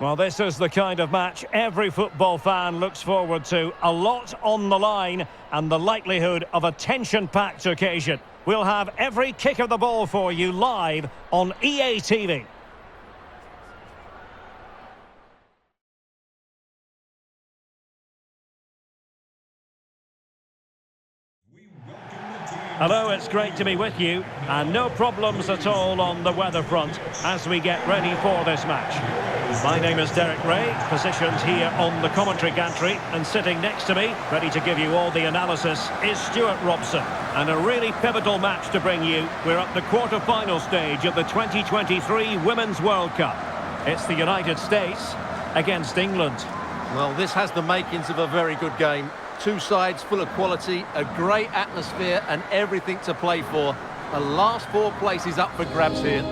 Well, this is the kind of match every football fan looks forward to. A lot on the line and the likelihood of a tension-packed occasion. We'll have every kick of the ball for you live on EA TV. Hello, it's great to be with you, and no problems at all on the weather front as we get ready for this match. My name is Derek Ray, positioned here on the commentary gantry, and sitting next to me, ready to give you all the analysis, is Stuart Robson. And a really pivotal match to bring you. We're at the quarter-final stage of the 2023 Women's World Cup. It's the United States against England. Well, this has the makings of a very good game. Two sides full of quality, a great atmosphere and everything to play for. The last four places up for grabs here.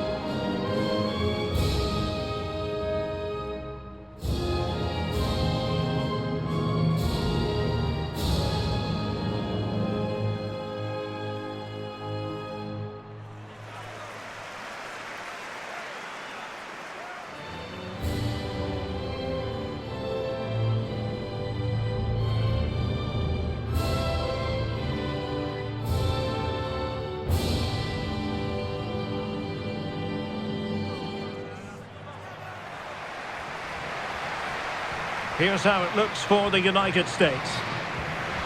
Here's how it looks for the United States.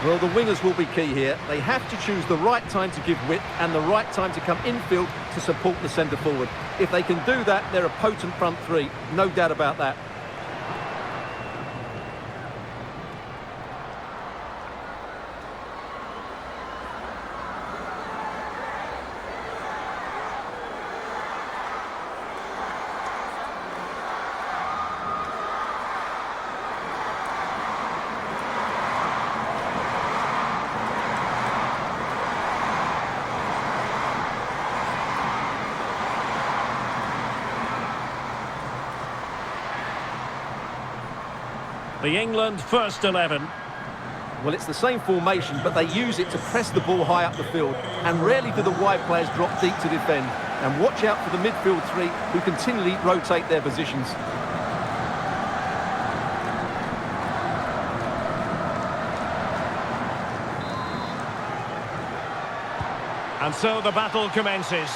Well, the wingers will be key here. They have to choose the right time to give width and the right time to come infield to support the centre forward. If they can do that, they're a potent front three. No doubt about that. The England first 11. Well, it's the same formation, but they use it to press the ball high up the field, and rarely do the wide players drop deep to defend. And watch out for the midfield three, who continually rotate their positions. And so the battle commences.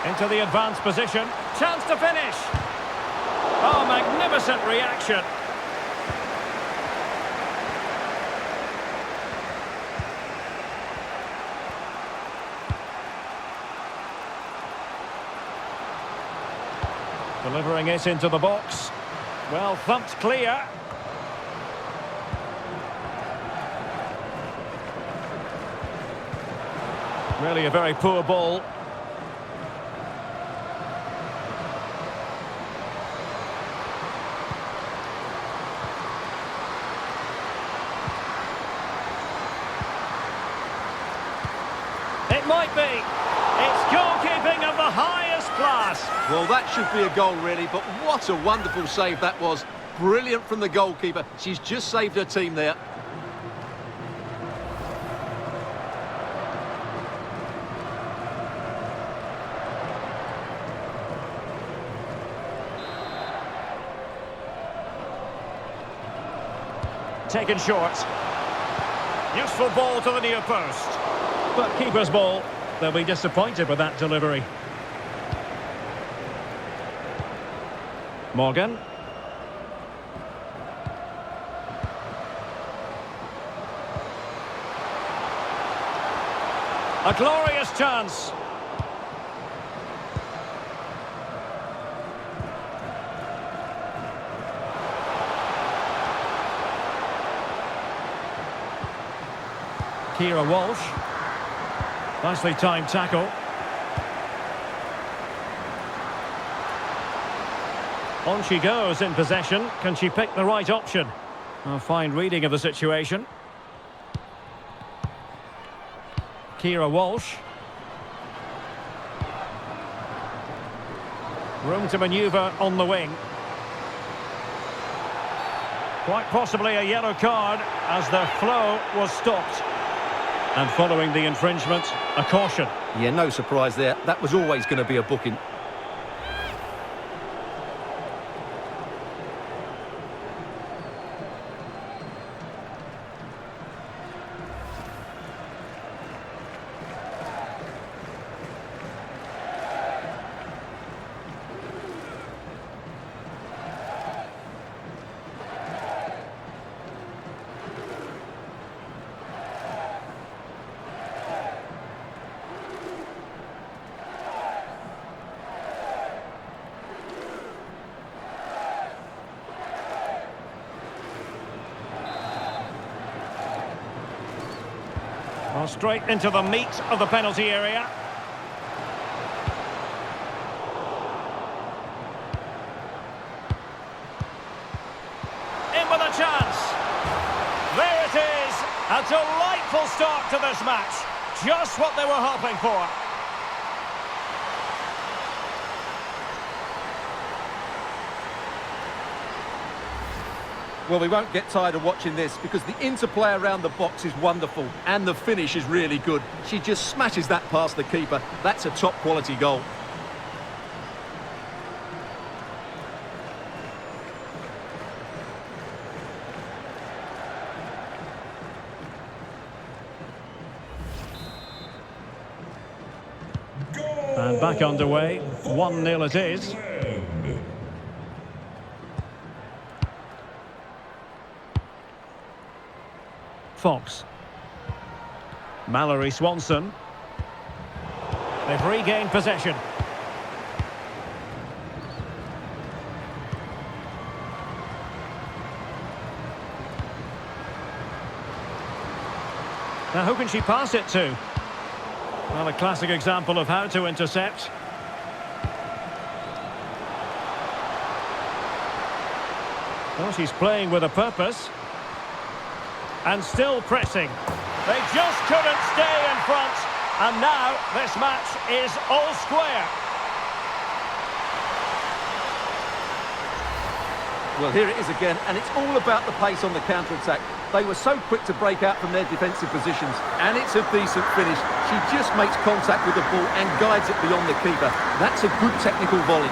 Into the advanced position. Chance to finish. Oh, magnificent reaction. Delivering it into the box. Well, thumped clear. Really a very poor ball. It might be. It's goalkeeping of the highest class. Well, that should be a goal, really, but what a wonderful save that was. Brilliant from the goalkeeper. She's just saved her team there. Taken short. Useful ball to the near post. But keeper's ball. They'll be disappointed with that delivery. Morgan. A glorious chance. Kira Walsh. Nicely timed tackle. On she goes in possession. Can she pick the right option? A fine reading of the situation. Kira Walsh. Room to manoeuvre on the wing. Quite possibly a yellow card as the flow was stopped. And following the infringement, a caution. Yeah, no surprise there. That was always going to be a booking. Well, straight into the meat of the penalty area. In with a chance. There it is. A delightful start to this match. Just what they were hoping for. Well, we won't get tired of watching this because the interplay around the box is wonderful and the finish is really good. She just smashes that past the keeper. That's a top quality goal. And back underway. 1-0 it is. Fox. Mallory Swanson. They've regained possession. Now who can she pass it to? Well, a classic example of how to intercept. Well, she's playing with a purpose. And still pressing. They just couldn't stay in front. And now this match is all square. Well, here it is again, and it's all about the pace on the counter-attack. They were so quick to break out from their defensive positions, and it's a decent finish. She just makes contact with the ball and guides it beyond the keeper. That's a good technical volley.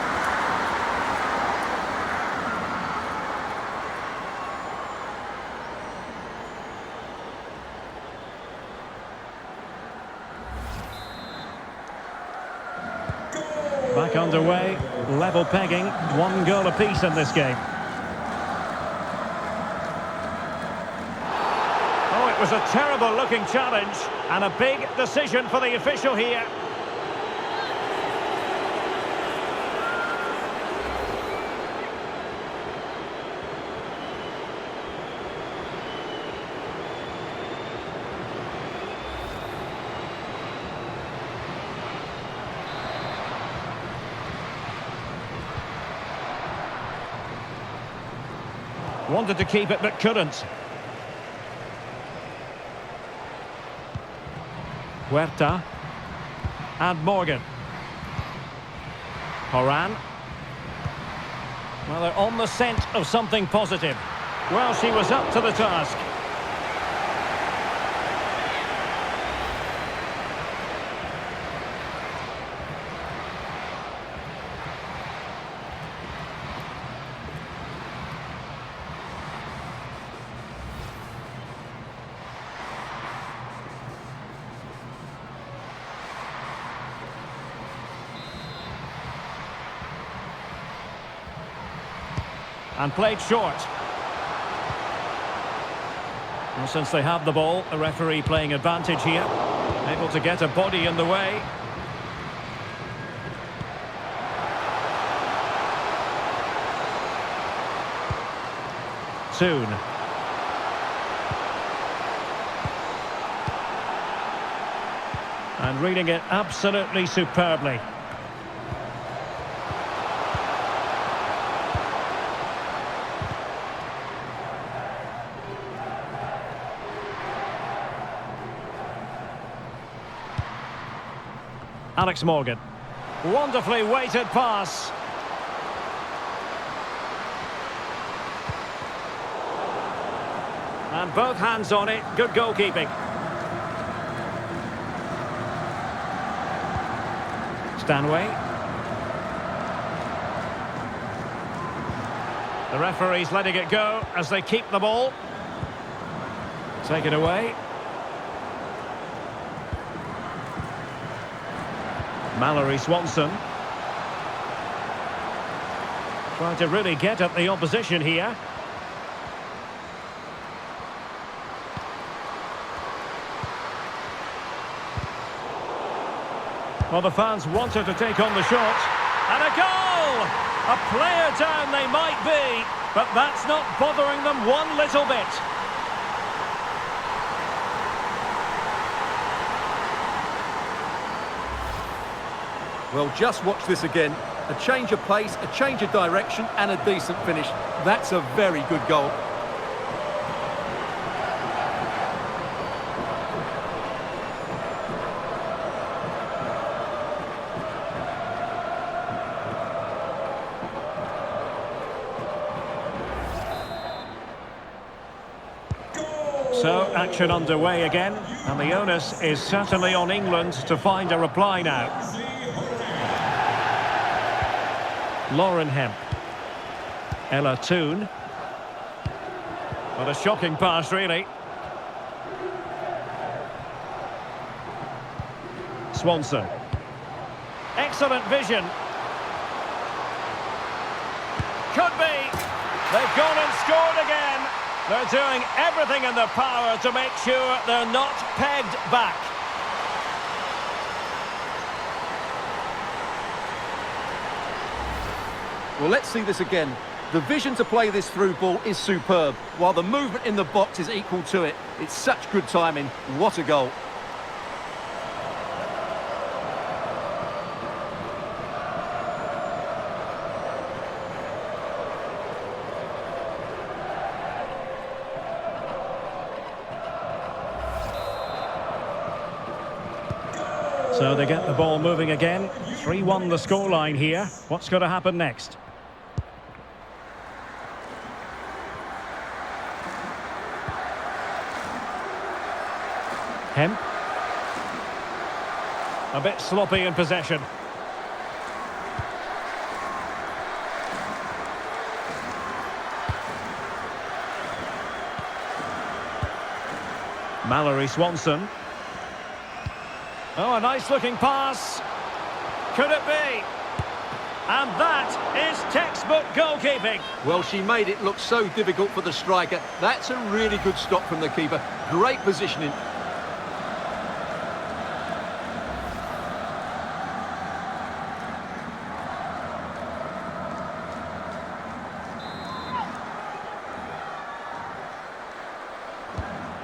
Back underway, level pegging, 1 goal apiece in this game. Oh, it was a terrible looking challenge and a big decision for the official here. Wanted to keep it but couldn't. Huerta. And Morgan. Horan. Well, they're on the scent of something positive. Well, she was up to the task. And played short. Well, since they have the ball, the referee playing advantage here. Able to get a body in the way. Soon. And reading it absolutely superbly. Alex Morgan. Wonderfully weighted pass. And both hands on it. Good goalkeeping. Stanway. The referee's letting it go as they keep the ball. Take it away. Mallory Swanson. Trying to really get at the opposition here. Well, the fans wanted to take on the shot. And a goal! A player down they might be, but that's not bothering them one little bit. Well, just watch this again. A change of pace, a change of direction, and a decent finish. That's a very good goal. So, action underway again, and the onus is certainly on England to find a reply now. Lauren Hemp. Ella Toon. What a shocking pass, really. Swanson. Excellent vision. Could be. They've gone and scored again. They're doing everything in their power to make sure they're not pegged back. Well, let's see this again. The vision to play this through ball is superb, while the movement in the box is equal to it. It's such good timing. What a goal. So they get the ball moving again. 3-1 the scoreline here. What's going to happen next? Hemp. A bit sloppy in possession. Mallory Swanson. Oh, a nice-looking pass. Could it be? And that is textbook goalkeeping. Well, she made it look so difficult for the striker. That's a really good stop from the keeper. Great positioning.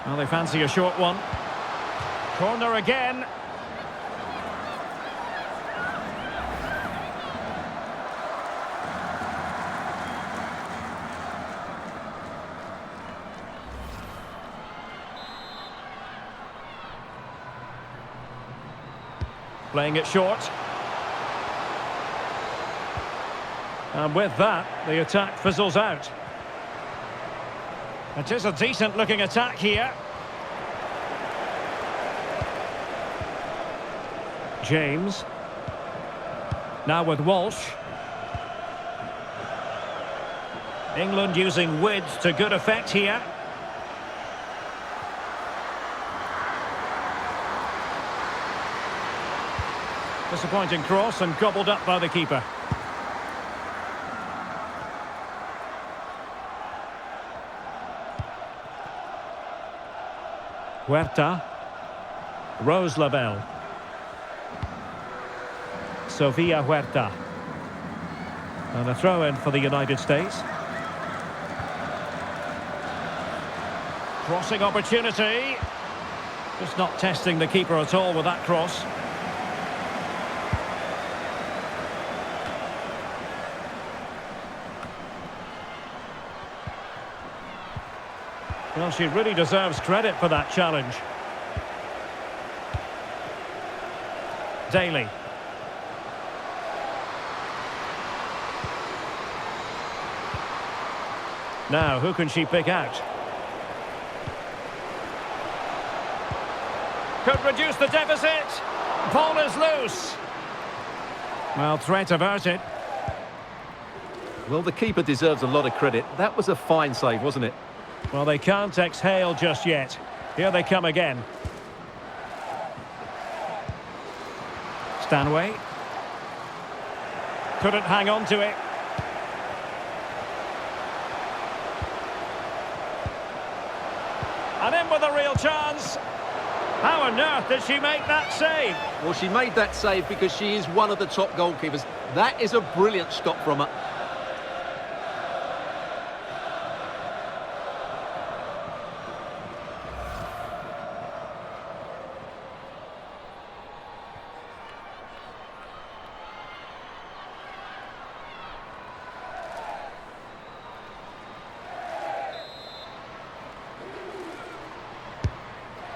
Well, they fancy a short one. Corner again. Playing it short. And with that, the attack fizzles out. It is a decent-looking attack here. James. Now with Walsh. England using width to good effect here. Disappointing cross and gobbled up by the keeper. Huerta. Rose Lavelle. Sofia Huerta. And a throw-in for the United States. Crossing opportunity. Just not testing the keeper at all with that cross. Well, she really deserves credit for that challenge. Daly. Now, who can she pick out? Could reduce the deficit. Ball is loose. Well, threat averted. Well, the keeper deserves a lot of credit. That was a fine save, wasn't it? Well, they can't exhale just yet. Here they come again. Stanway. Couldn't hang on to it. And in with a real chance. How on earth did she make that save? Well, she made that save because she is one of the top goalkeepers. That is a brilliant stop from her.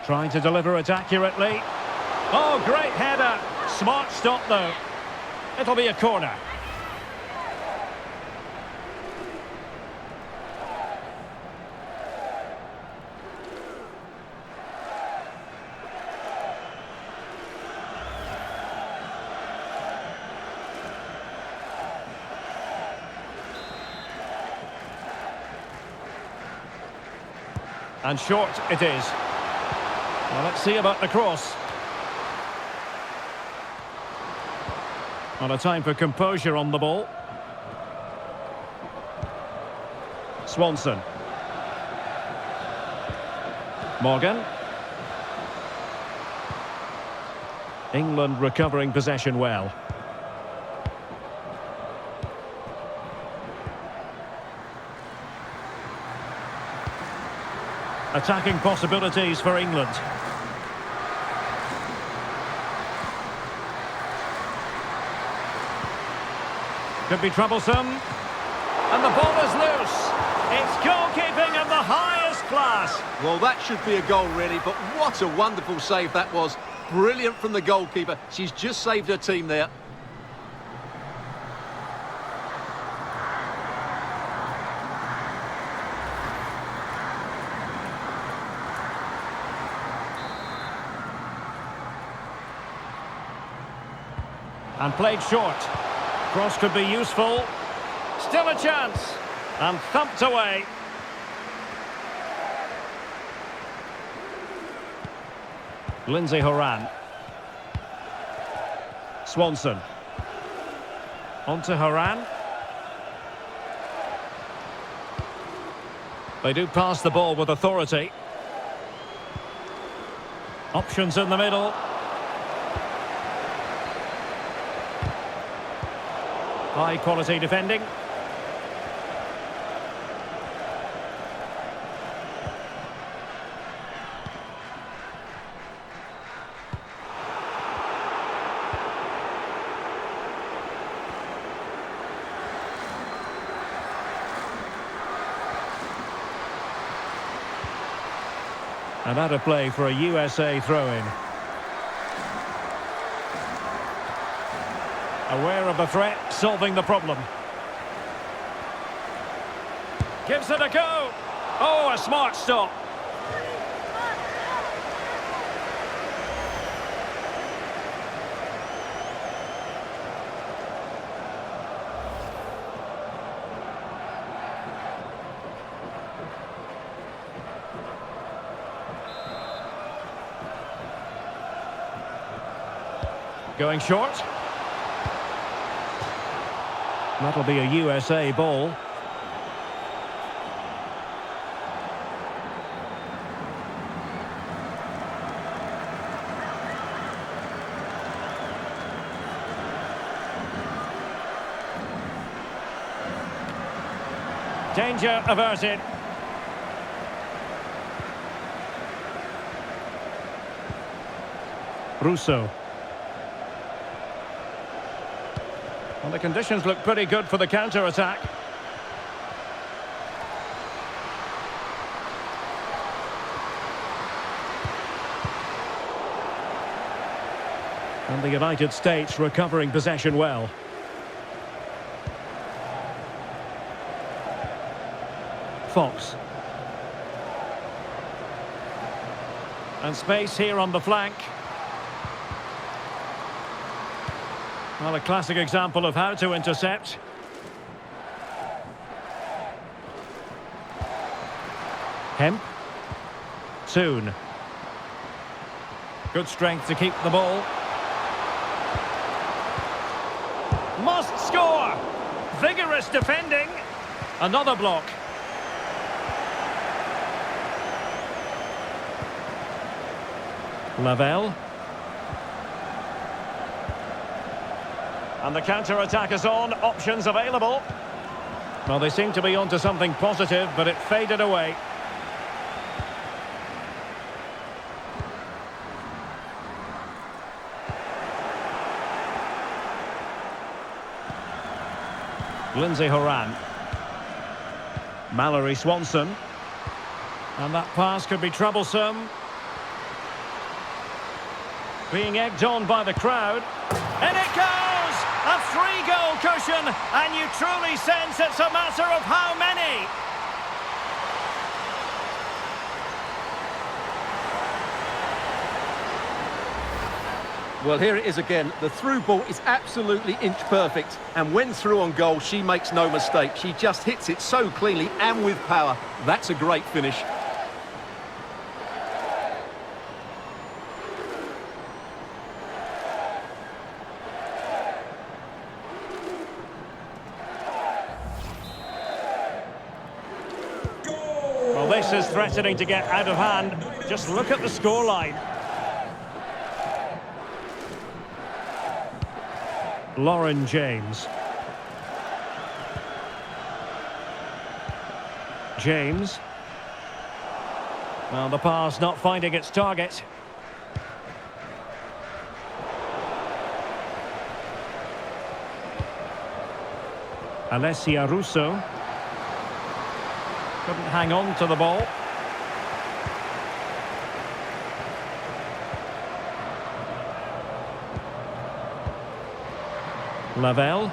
Trying to deliver it accurately. Oh, great header. Smart stop, though. It'll be a corner. And short it is. Well, let's see about the cross. Not a time for composure on the ball. Swanson. Morgan. England recovering possession well. Attacking possibilities for England. Could be troublesome. And the ball is loose. It's goalkeeping of the highest class. Well, that should be a goal, really, but what a wonderful save that was. Brilliant from the goalkeeper. She's just saved her team there. And played short. Cross could be useful. Still a chance. And thumped away. Lindsay Horan. Swanson. On to Horan. They do pass the ball with authority. Options in the middle. High quality defending. And out of play for a USA throw-in. Aware of the threat, solving the problem. Gives it a go. Oh, a smart stop. Going short. That'll be a USA ball. Danger averted. Russo. Well, the conditions look pretty good for the counter-attack. And the United States recovering possession well. Fox. And space here on the flank. Well, a classic example of how to intercept. Hemp. Soon. Good strength to keep the ball. Must score! Vigorous defending. Another block. Lavelle. And the counter-attack is on. Options available. Well, they seem to be onto something positive, but it faded away. Lindsay Horan. Mallory Swanson. And that pass could be troublesome. Being egged on by the crowd. And it goes! A 3-goal cushion, and you truly sense it's a matter of how many. Well, here it is again. The through ball is absolutely inch perfect. And when through on goal, she makes no mistake. She just hits it so cleanly and with power. That's a great finish. Well, this is threatening to get out of hand. Just look at the scoreline. Lauren James. James. Well, the pass not finding its target. Alessia Russo. Couldn't hang on to the ball. Lavelle.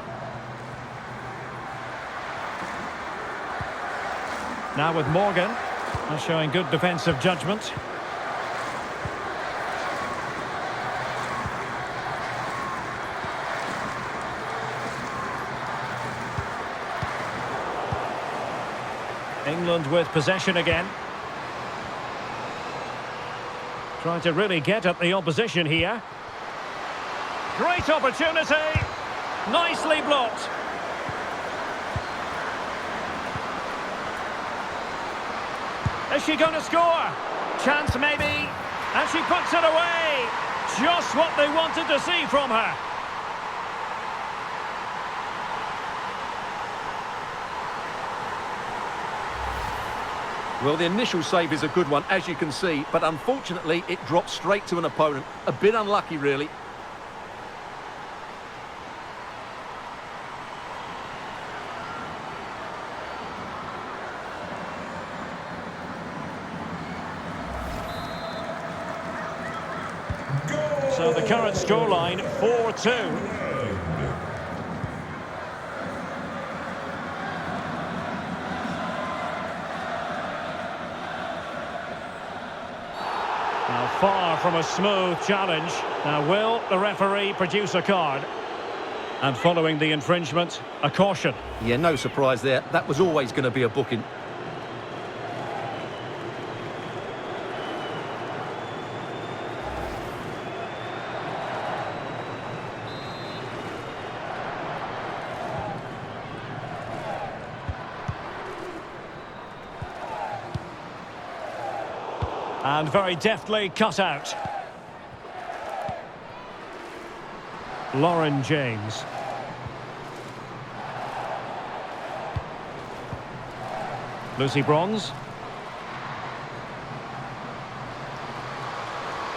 Now with Morgan. Showing good defensive judgment. England with possession again. Trying to really get at the opposition here. Great opportunity. Nicely blocked. Is she going to score? Chance maybe. And she puts it away. Just what they wanted to see from her. Well, the initial save is a good one, as you can see, but unfortunately it drops straight to an opponent. A bit unlucky, really. So the current scoreline, 4-2. Now, far from a smooth challenge. Now, will the referee produce a card? And following the infringement, a caution. Yeah, no surprise there. That was always going to be a booking. And very deftly cut out. Lauren James. Lucy Bronze.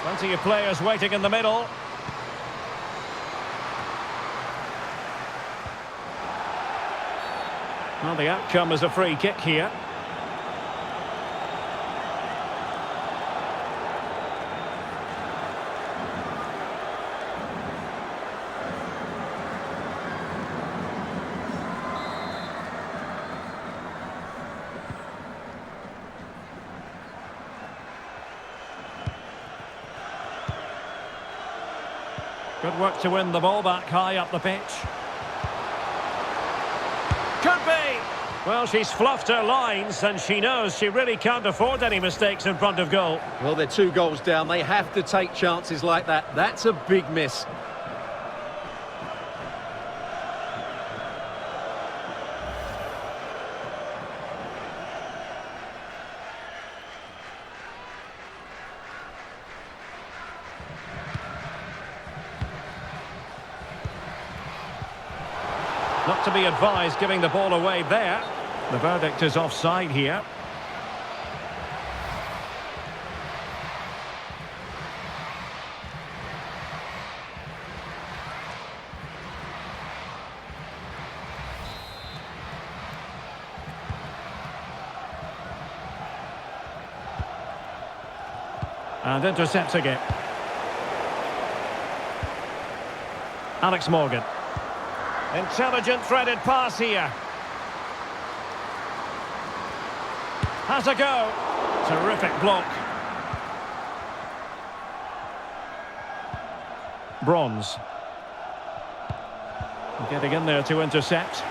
Plenty of players waiting in the middle. Well, the outcome is a free kick here. Good work to win the ball back high up the pitch. Could be! Well, she's fluffed her lines and she knows she really can't afford any mistakes in front of goal. Well, they're 2 goals down. They have to take chances like that. That's a big miss. Not to be advised giving the ball away there. The verdict is offside here. And intercepting it. Alex Morgan. Intelligent threaded pass here. Has a go. Terrific block. Bronze. Getting in there to intercept.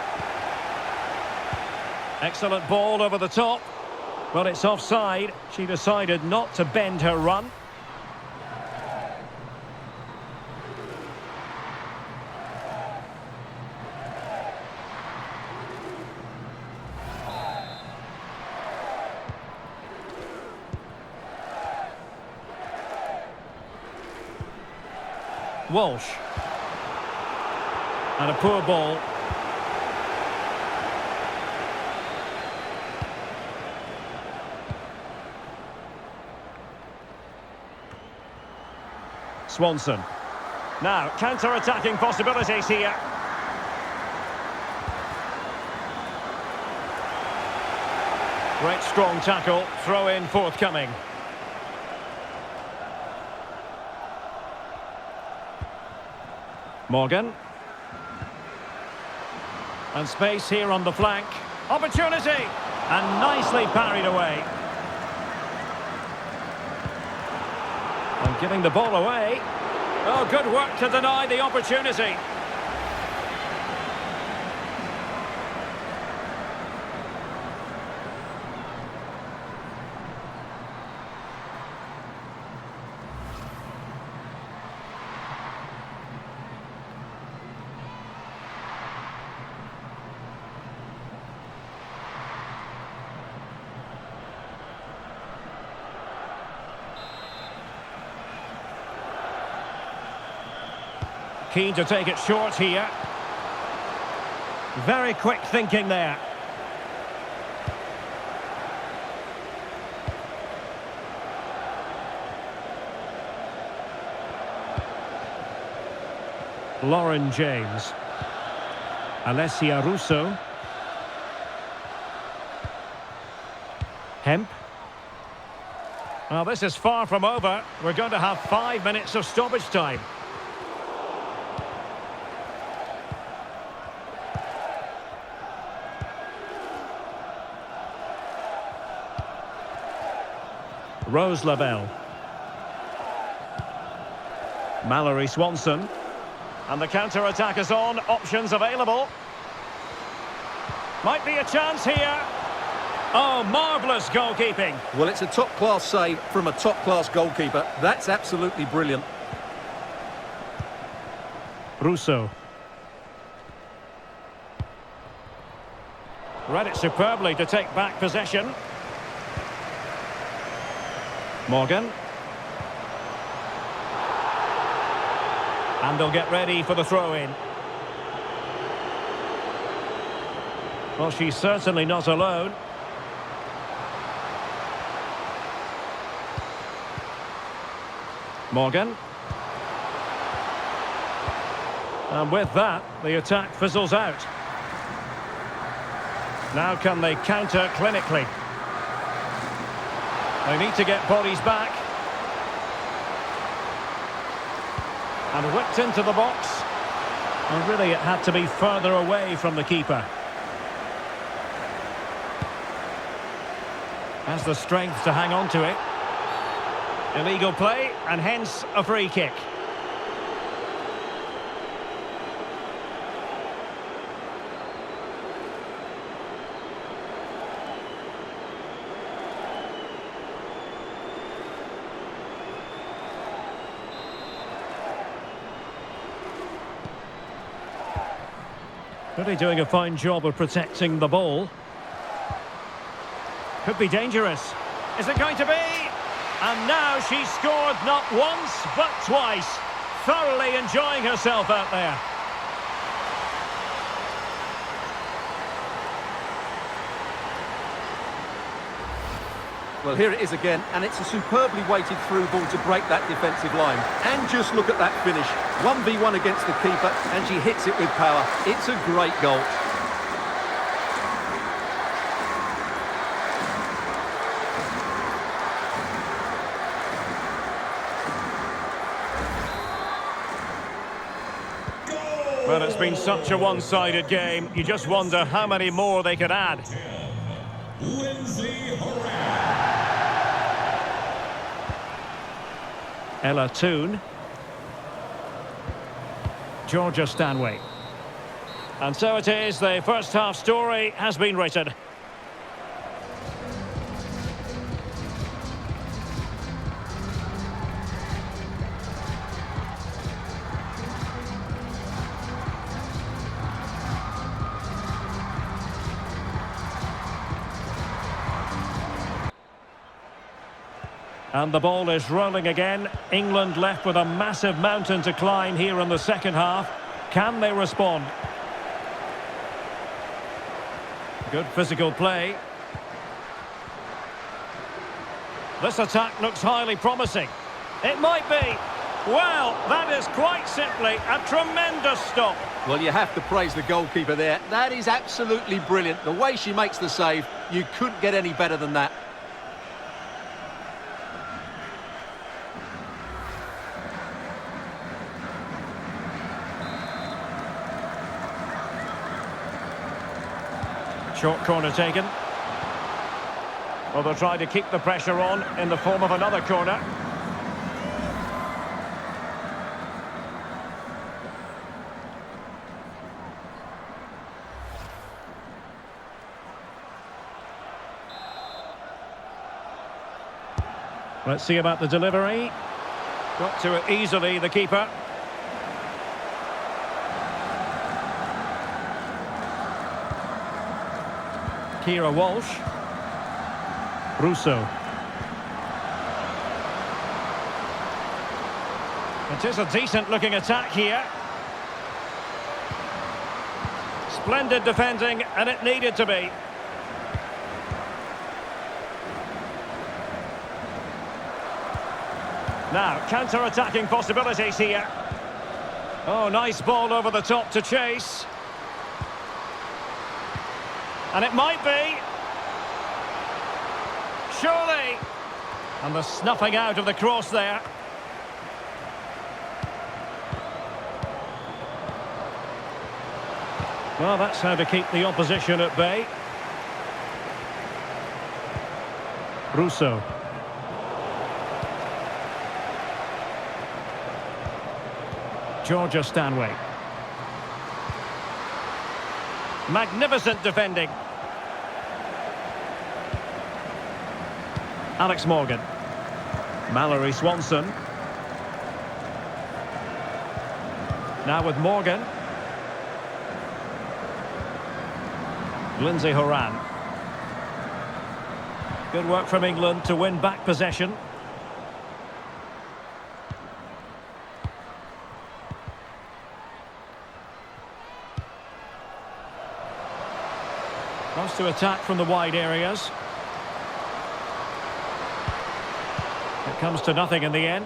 Excellent ball over the top. But it's offside. She decided not to bend her run. Walsh. And a poor ball. Swanson. Now, counter-attacking possibilities here. Great strong tackle, throw in forthcoming. Morgan. And space here on the flank. Opportunity! And nicely parried away. And giving the ball away. Oh, good work to deny the opportunity. Keen to take it short here. Very quick thinking there. Lauren James. Alessia Russo. Hemp. Well, this is far from over. We're going to have 5 minutes of stoppage time. Rose Lavelle. Mallory Swanson. And the counter-attack is on. Options available. Might be a chance here. Oh, marvellous goalkeeping. Well, it's a top-class save from a top-class goalkeeper. That's absolutely brilliant. Russo. Read it superbly to take back possession. Morgan. And they'll get ready for the throw-in. Well, she's certainly not alone. Morgan. And with that, the attack fizzles out. Now can they counter clinically? They need to get bodies back. And whipped into the box. And really it had to be further away from the keeper. Has the strength to hang on to it. Illegal play and hence a free kick. Really doing a fine job of protecting the ball. Could be dangerous. Is it going to be? And now she's scored not once, but twice. Thoroughly enjoying herself out there. Well, here it is again, and it's a superbly weighted through ball to break that defensive line. And just look at that finish. 1v1 against the keeper, and she hits it with power. It's a great goal. Well, it's been such a one-sided game. You just wonder how many more they could add. Ella Toon. Georgia Stanway. And so it is, the first half story has been written. And the ball is rolling again. England left with a massive mountain to climb here in the second half. Can they respond? Good physical play. This attack looks highly promising. It might be. Well, that is quite simply a tremendous stop. Well, you have to praise the goalkeeper there. That is absolutely brilliant. The way she makes the save, you couldn't get any better than that. Short corner taken. Well, they'll try to keep the pressure on in the form of another corner. Let's see about the delivery. Got to it easily, the keeper. Kira Walsh. Russo. It is a decent-looking attack here. Splendid defending, and it needed to be. Now, counter-attacking possibilities here. Oh, nice ball over the top to chase. And it might be. Surely. And the snuffing out of the cross there. Well, that's how to keep the opposition at bay. Russo. Georgia Stanway. Magnificent defending. Alex Morgan. Mallory Swanson. Now with Morgan. Lindsay Horan. Good work from England to win back possession. Wants to attack from the wide areas. It comes to nothing in the end.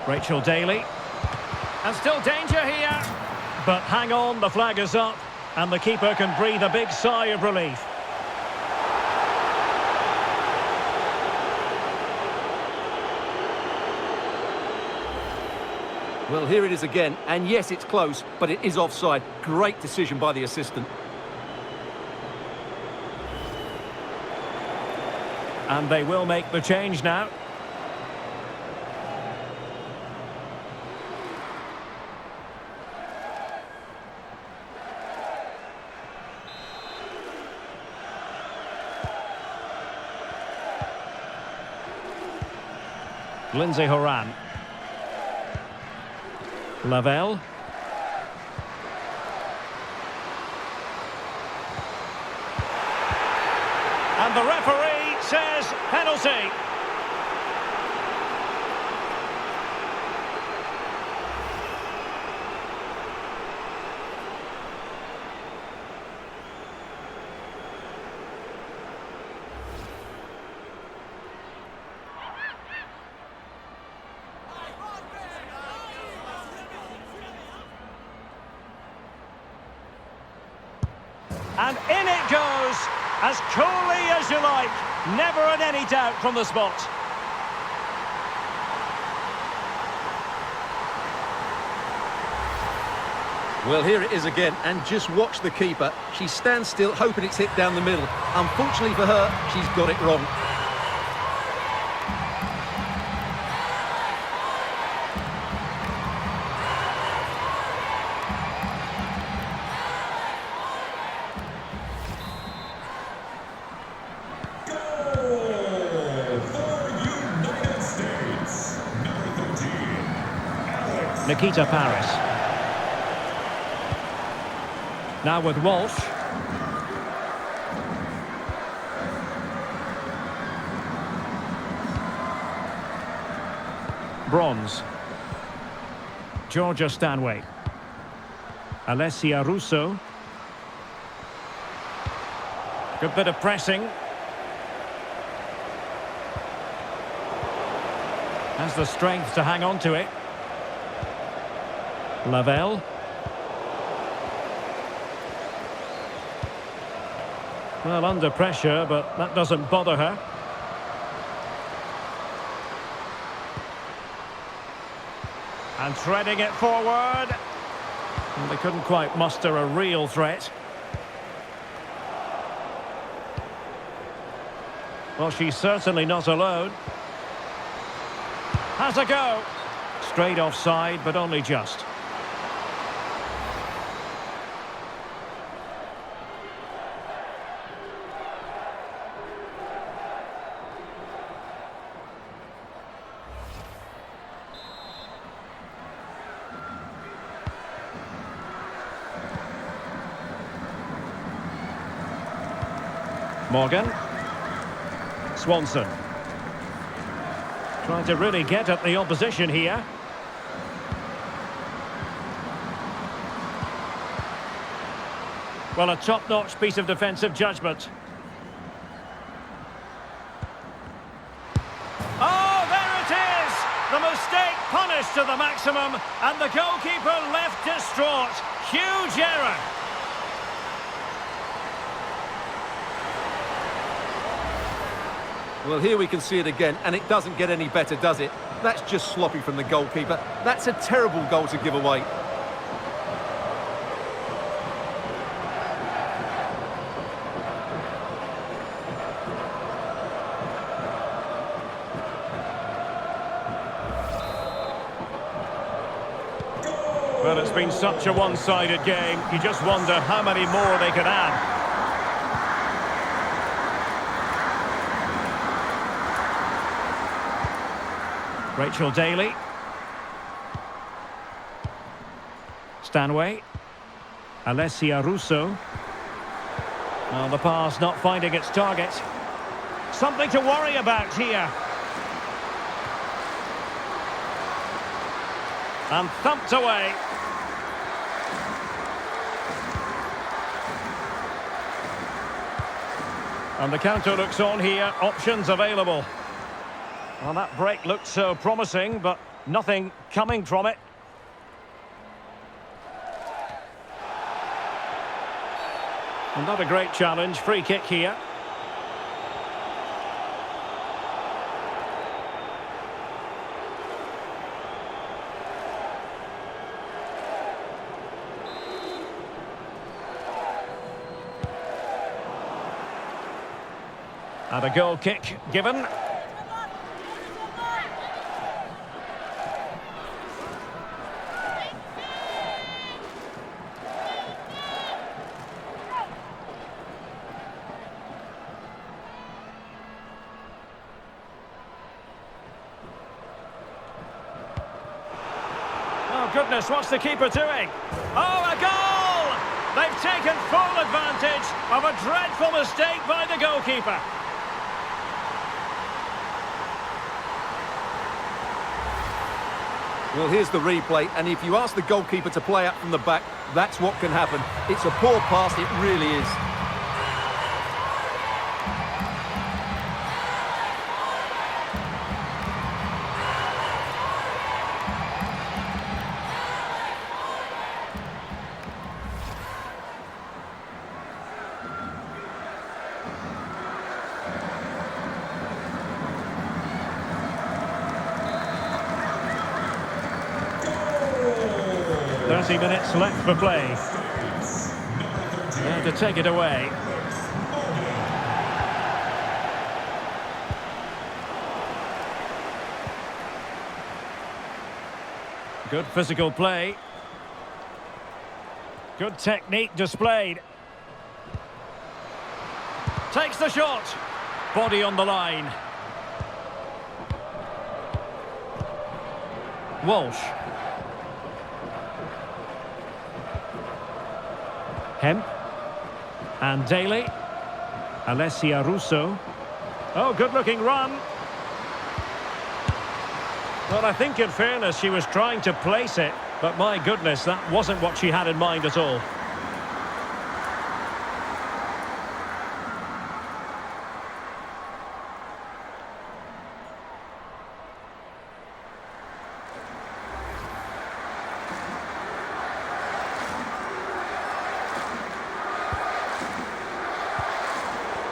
Rachel Daly. And still danger here. But hang on, the flag is up. And the keeper can breathe a big sigh of relief. Well, here it is again, and yes, it's close, but it is offside. Great decision by the assistant. And they will make the change now. Lindsay Horan. Lavelle. And the referee says penalty. And in it goes, as coolly as you like. Never in any doubt from the spot. Well, here it is again, and just watch the keeper. She stands still, hoping it's hit down the middle. Unfortunately for her, she's got it wrong. Nikita Paris. Now with Walsh. Bronze. Georgia Stanway. Alessia Russo. Good bit of pressing. Has the strength to hang on to it. Lavelle. Well, under pressure, but that doesn't bother her. And threading it forward. And they couldn't quite muster a real threat. Well, she's certainly not alone. Has a go. Straight offside, but only just. Morgan. Swanson. Trying to really get at the opposition here. Well, a top-notch piece of defensive judgment. Oh, there it is! The mistake punished to the maximum, and the goalkeeper left distraught. Huge error. Well, here we can see it again, and it doesn't get any better, does it? That's just sloppy from the goalkeeper. That's a terrible goal to give away. Well, it's been such a one-sided game. You just wonder how many more they could add. Rachel Daly. Stanway. Alessia Russo. Well, the pass not finding its target. Something to worry about here. And thumped away. And the counter looks on here. Options available. Well, that break looked so promising, but nothing coming from it. And not a great challenge. Free kick here. And a goal kick given. Oh, goodness, what's the keeper doing? Oh, a goal! They've taken full advantage of a dreadful mistake by the goalkeeper. Well, here's the replay, and if you ask the goalkeeper to play out from the back, that's what can happen. It's a poor pass, it really is. Minutes left for play. And to take it away. Good physical play. Good technique displayed. Takes the shot. Body on the line. Walsh. Hemp. And Daly. Alessia Russo. Oh, good-looking run. Well, I think in fairness, she was trying to place it, but my goodness, that wasn't what she had in mind at all.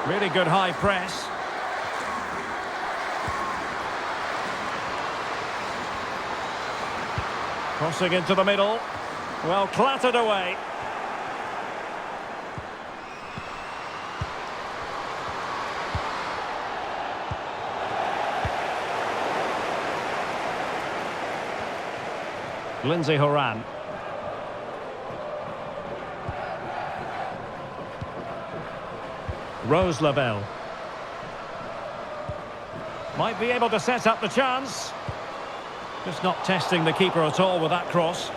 Really good high press. Crossing into the middle. Well, clattered away. Lindsay Horan. Rose Lavelle. Might be able to set up the chance. Just not testing the keeper at all with that cross.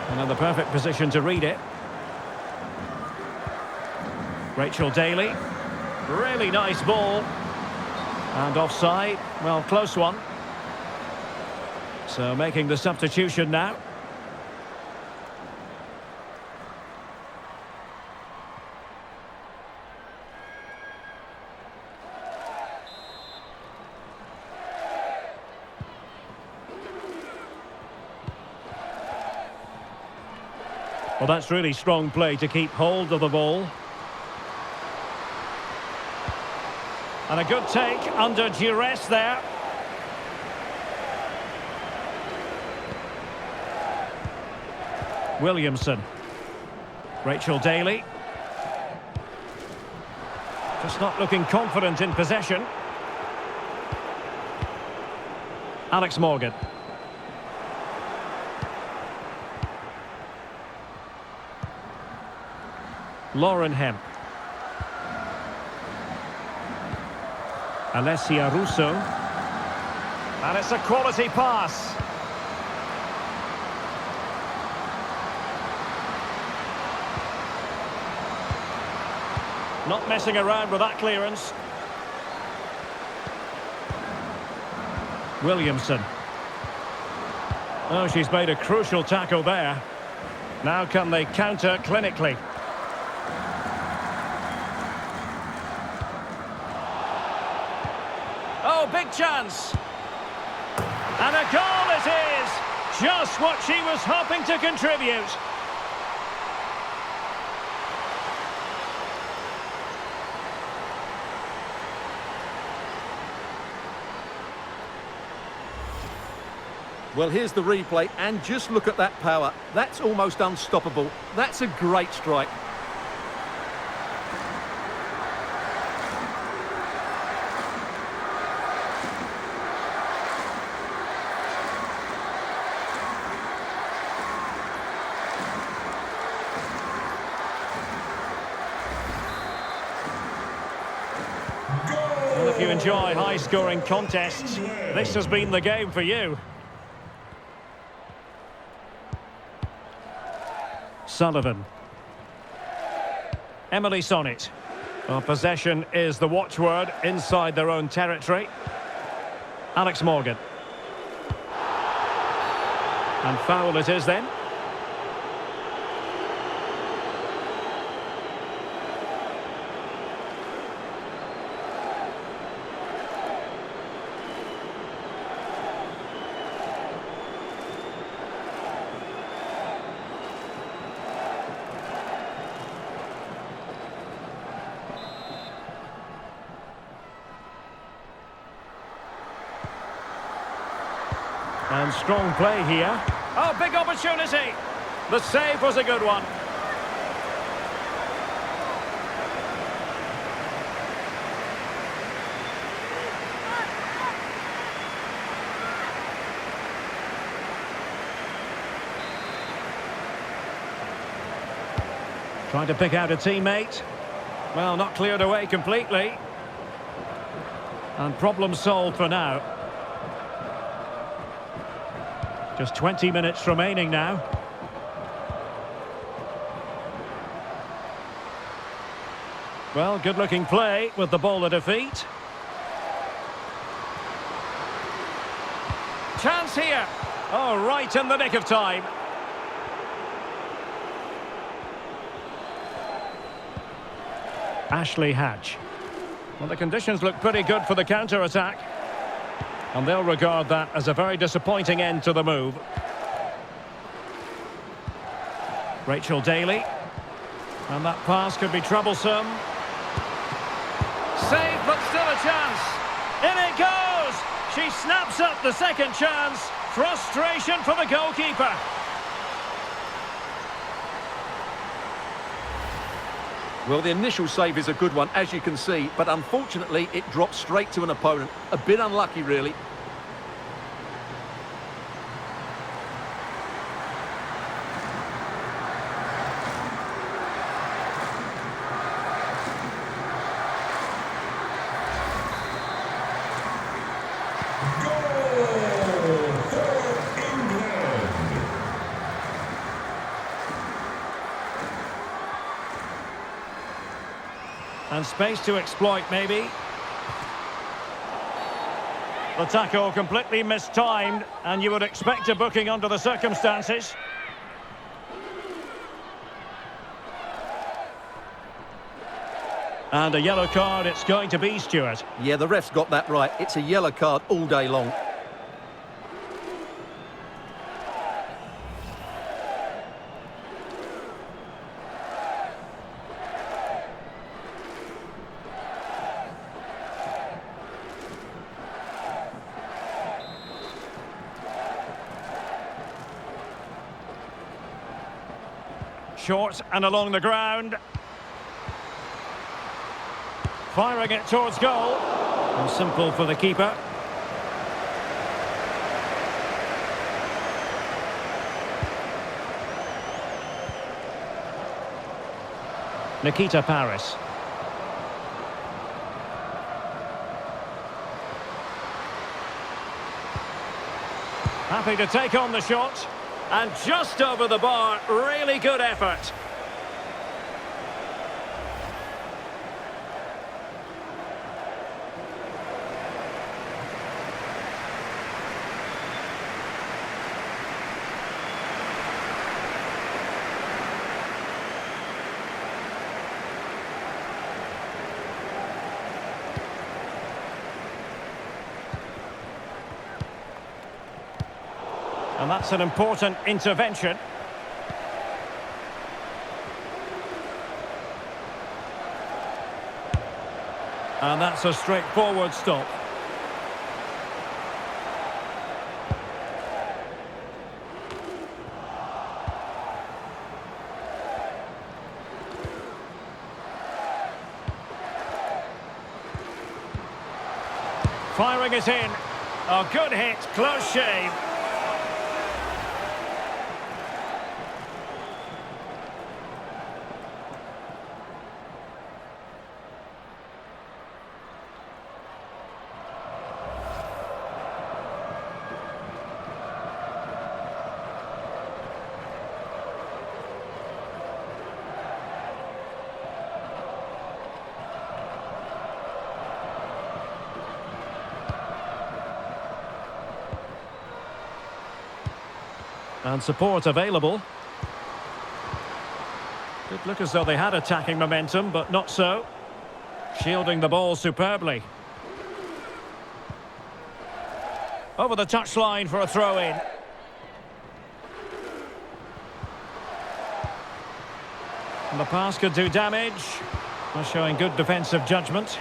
And in the perfect position to read it. Rachel Daly. Really nice ball. And offside. Well, close one. So making the substitution now. Well, that's really strong play to keep hold of the ball. And a good take under duress there. Williamson. Rachel Daly. Just not looking confident in possession. Alex Morgan. Lauren Hemp. Alessia Russo. And it's a quality pass. Not messing around with that clearance. Williamson. Oh, she's made a crucial tackle there. Now can they counter clinically? Oh, big chance. And a goal it is. Just what she was hoping to contribute. Well, here's the replay, and just look at that power. That's almost unstoppable. That's a great strike. you enjoy high-scoring contests, this has been the game for you. Sullivan. Emily Sonnet. Well, possession is the watchword inside their own territory. Alex Morgan. And foul it is then. And strong play here. Oh, big opportunity. The save was a good one. Trying to pick out a teammate. Well, not cleared away completely. And problem solved for now. Just 20 minutes remaining now. Well, good-looking play with the ball at her feet. Chance here. Oh, right in the nick of time. Ashley Hatch. Well, the conditions look pretty good for the counter-attack. And they'll regard that as a very disappointing end to the move. Rachel Daly. And that pass could be troublesome. Save, but still a chance. In it goes! She snaps up the second chance. Frustration for the goalkeeper. Well, the initial save is a good one, as you can see, but unfortunately it drops straight to an opponent. A bit unlucky, really. And space to exploit, maybe. The tackle completely mistimed, and you would expect a booking under the circumstances. And a yellow card it's going to be, Stuart. Yeah, the ref's got that right. It's a yellow card all day long. Short and along the ground. Firing it towards goal. And simple for the keeper. Nikita Paris. Happy to take on the shot. And just over the bar, really good effort. And that's an important intervention. And that's a straightforward stop. Firing it in. A good hit, close shave. And support available. Did look as though they had attacking momentum, but not so. Shielding the ball superbly. Over the touchline for a throw-in. And the pass could do damage. They're showing good defensive judgment.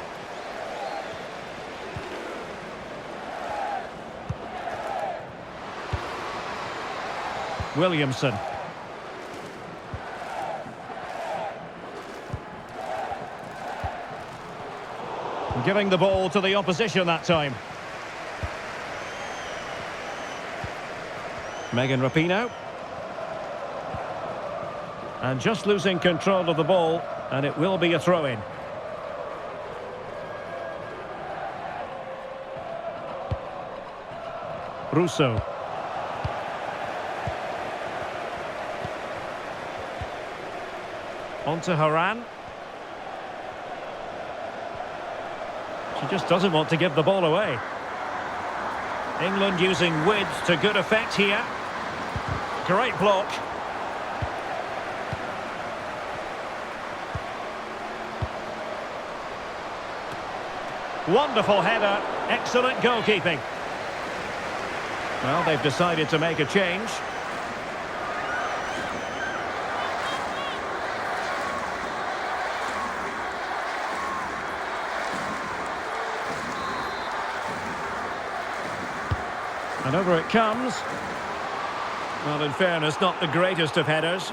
Williamson. Giving the ball to the opposition that time. Megan Rapinoe. And just losing control of the ball, and it will be a throw-in. Russo. On to Haran. She just doesn't want to give the ball away. England using width to good effect here. Great block. Wonderful header. Excellent goalkeeping. Well, they've decided to make a change. And over it comes. Well, in fairness, not the greatest of headers.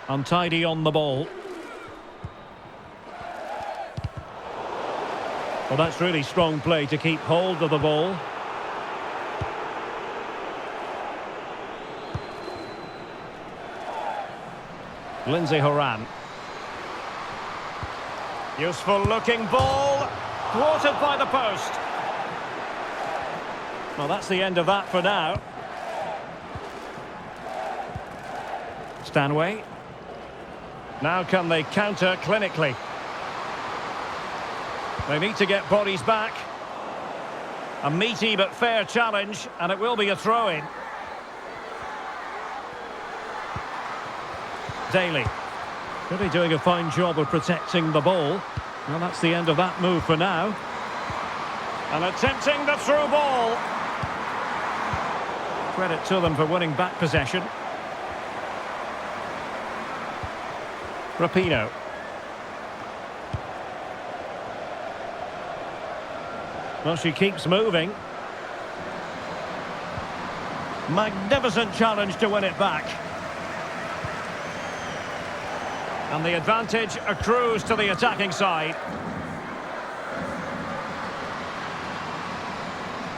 Untidy on the ball. Well, that's really strong play to keep hold of the ball. Lindsay Horan. Useful looking ball. Thwarted by the post. Well, that's the end of that for now. Stanway. Now can they counter clinically? They need to get bodies back. A meaty but fair challenge, and it will be a throw-in. Daly. Really doing a fine job of protecting the ball. Well, that's the end of that move for now. And attempting the through ball. Credit to them for winning back possession. Rapinoe. Well, she keeps moving. Magnificent challenge to win it back. And the advantage accrues to the attacking side.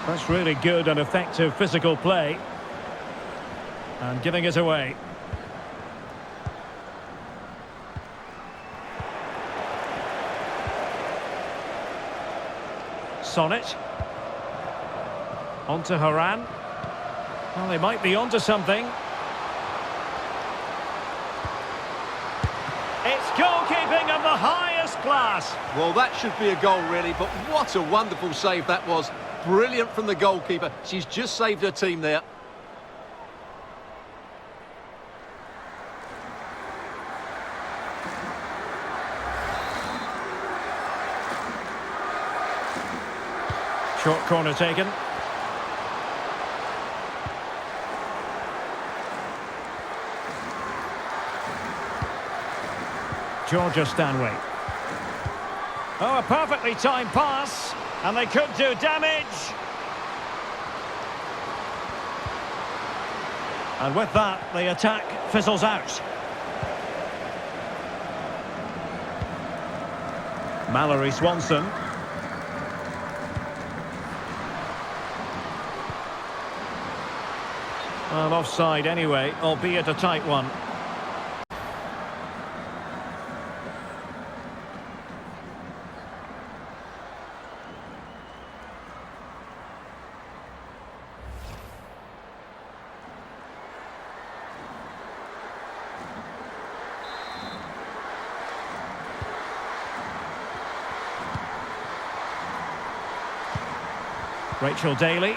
That's really good and effective physical play. And giving it away. Sonnet. On to Haran. Well, they might be onto something. It's goalkeeping of the highest class. Well, that should be a goal, really, but what a wonderful save that was. Brilliant from the goalkeeper. She's just saved her team there. Short corner taken. Georgia Stanway. Oh, a perfectly timed pass. And they could do damage. And with that, the attack fizzles out. Mallory Swanson. Well, offside anyway, albeit a tight one. Rachel Daly.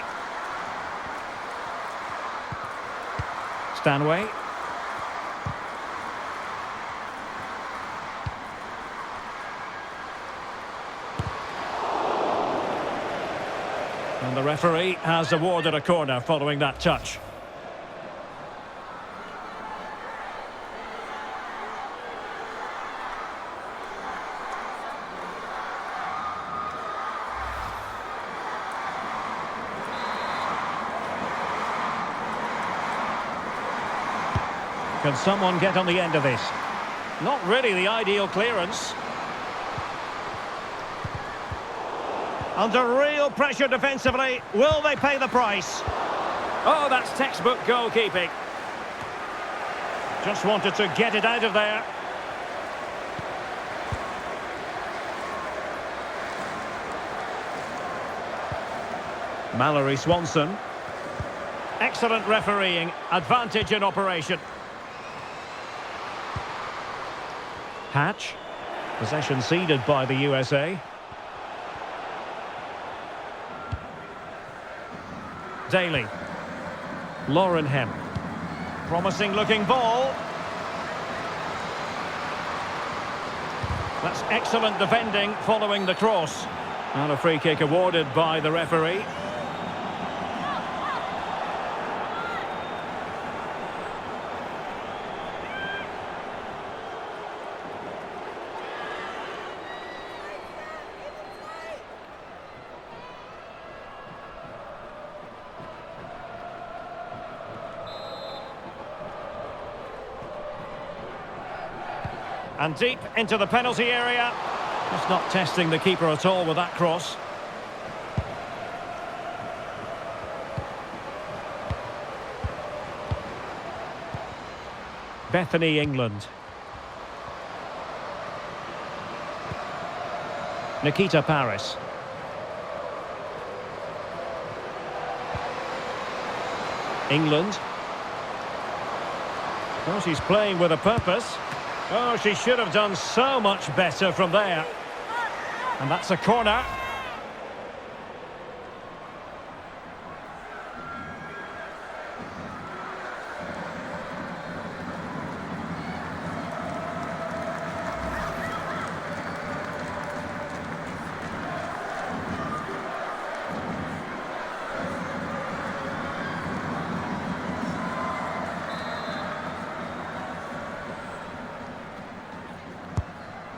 Stanway. And the referee has awarded a corner following that touch. Can someone get on the end of this? Not really the ideal clearance. Under real pressure defensively. Will they pay the price? Oh, that's textbook goalkeeping. Just wanted to get it out of there. Mallory Swanson. Excellent refereeing. Advantage in operation. Hatch. Possession ceded by the USA. Daly. Lauren Hemp. Promising looking ball. That's excellent defending following the cross. And a free kick awarded by the referee. And deep into the penalty area. Just not testing the keeper at all with that cross. Bethany England. Nikita Paris. England. Oh, she's playing with a purpose. Oh, she should have done so much better from there. And that's a corner.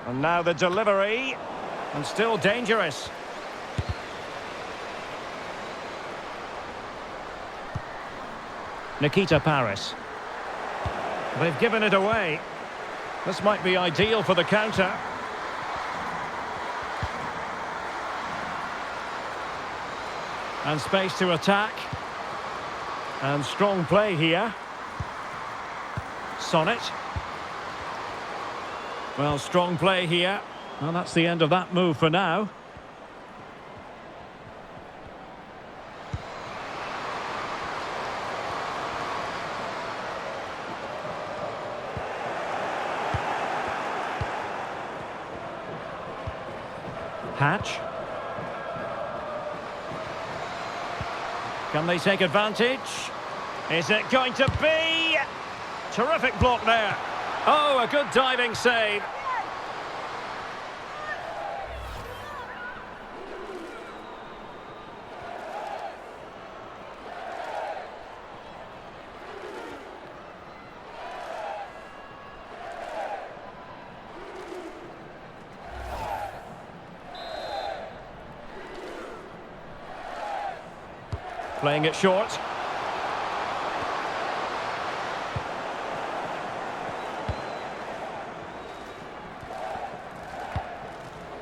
And now the delivery, and still dangerous. Nikita Paris. They've given it away. This might be ideal for the counter. And space to attack. And strong play here. Sonnet. Well, strong play here. Well, that's the end of that move for now. Hatch. Can they take advantage? Is it going to be? Terrific block there. Oh, a good diving save. Playing it short.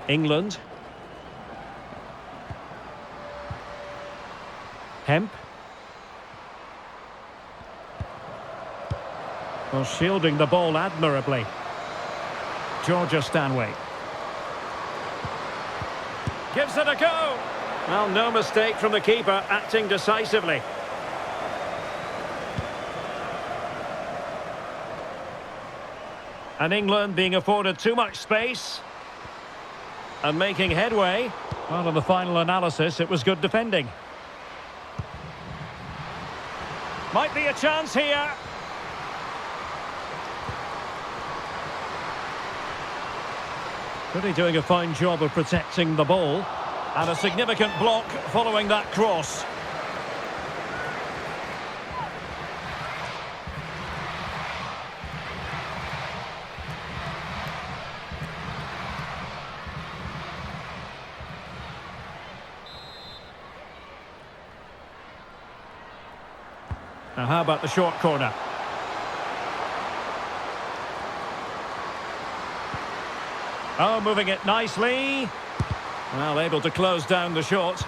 England. Hemp. Well, shielding the ball admirably. Georgia Stanway. Gives it a go. Well, no mistake from the keeper, acting decisively. And England being afforded too much space. And making headway. Well, in the final analysis, it was good defending. Might be a chance here. Really doing a fine job of protecting the ball. And a significant block following that cross. Now how about the short corner? Oh, moving it nicely. Well, able to close down the shot.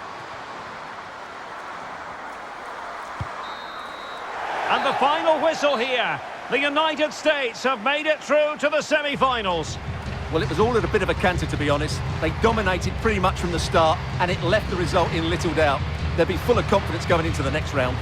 And the final whistle here. The United States have made it through to the semi-finals. Well, it was all at a bit of a canter, to be honest. They dominated pretty much from the start, and it left the result in little doubt. They'll be full of confidence going into the next round.